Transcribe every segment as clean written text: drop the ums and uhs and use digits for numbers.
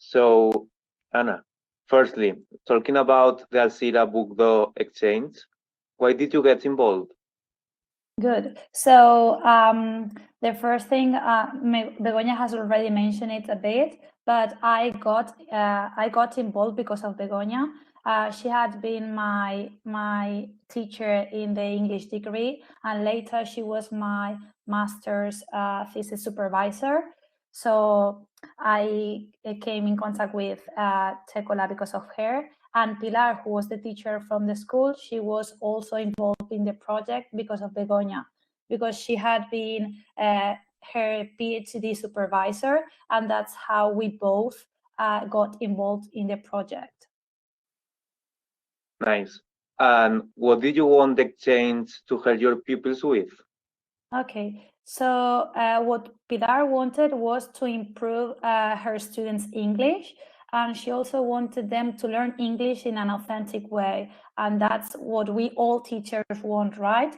So, Anna, firstly, talking about the Alcira Book Exchange, why did you get involved? Good. So the first thing, Begoña has already mentioned it a bit, but I got involved because of Begoña. She had been my teacher in the English degree, and later she was my master's thesis supervisor. So I came in contact with Tekola because of her. And Pilar, who was the teacher from the school, she was also involved in the project because of Begoña, because she had been her PhD supervisor, and that's how we both got involved in the project. Nice. And what did you want the exchange to help your pupils with? Okay, so what Pilar wanted was to improve her students' English, and she also wanted them to learn English in an authentic way, and that's what we all teachers want, right?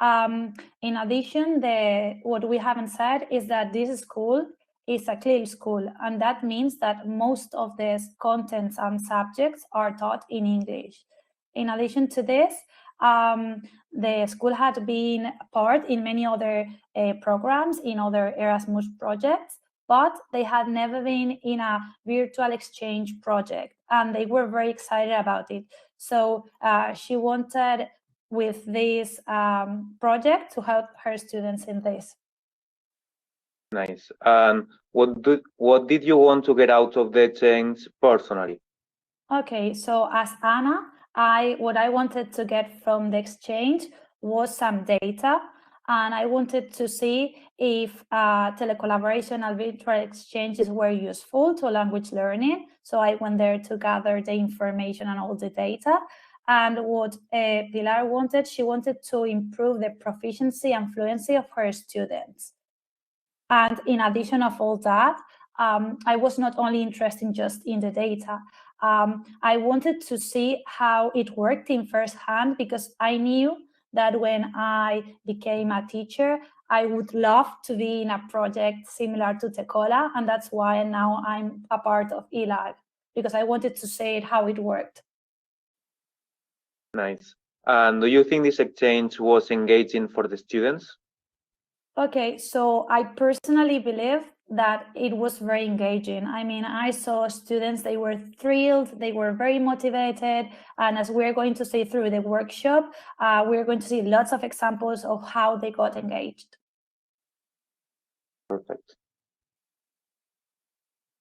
In addition, what we haven't said is that this school is a CLIL school, and that means that most of the contents and subjects are taught in English. In addition to this, the school had been part in many other programs, in other Erasmus projects, but they had never been in a virtual exchange project, and they were very excited about it. So she wanted, with this project, to help her students in this. Nice. And what did you want to get out of the exchange personally? Okay, so as Anna, what I wanted to get from the exchange was some data, and I wanted to see if telecollaboration and virtual exchanges were useful to language learning. So I went there to gather the information and all the data. And what Pilar wanted, she wanted to improve the proficiency and fluency of her students. And in addition of all that, I was not only interested just in the data. I wanted to see how it worked in firsthand, because I knew that when I became a teacher, I would love to be in a project similar to Tekola, and that's why now I'm a part of ELAG, because I wanted to see how it worked. Nice. And do you think this exchange was engaging for the students? Okay, so I personally believe that it was very engaging. I mean, I saw students, they were thrilled, they were very motivated. And as we're going to see through the workshop, we're going to see lots of examples of how they got engaged. Perfect.